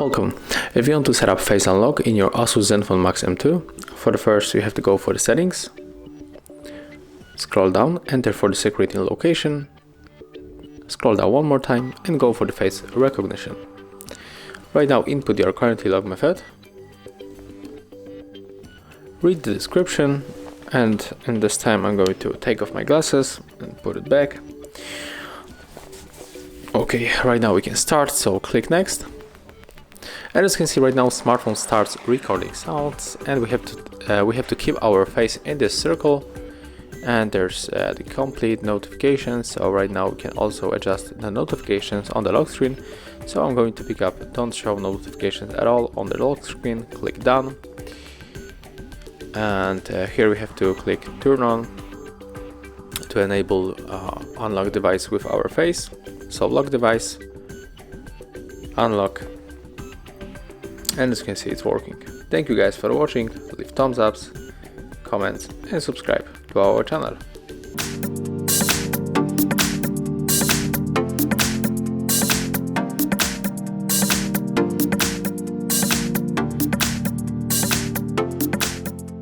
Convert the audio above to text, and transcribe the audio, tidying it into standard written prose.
Welcome. If you want to set up Face Unlock in your ASUS ZenFone Max M2, for the first you have to go for the settings, scroll down, enter for the security and location, scroll down one more time and go for the face recognition. Right now input your currently logged method, read the description, and in this time I'm going to take off my glasses and put it back. Okay, right now we can start, so click next. And as you can see right now, smartphone starts recording sounds, and we have to keep our face in this circle. And there's the complete notifications. So right now we can also adjust the notifications on the lock screen. So I'm going to pick up don't show notifications at all on the lock screen. Click done, and here we have to click turn on to enable unlock device with our face. So lock device, unlock. And as you can see, it's working. Thank you guys for watching. Leave thumbs ups, comments and subscribe to our channel.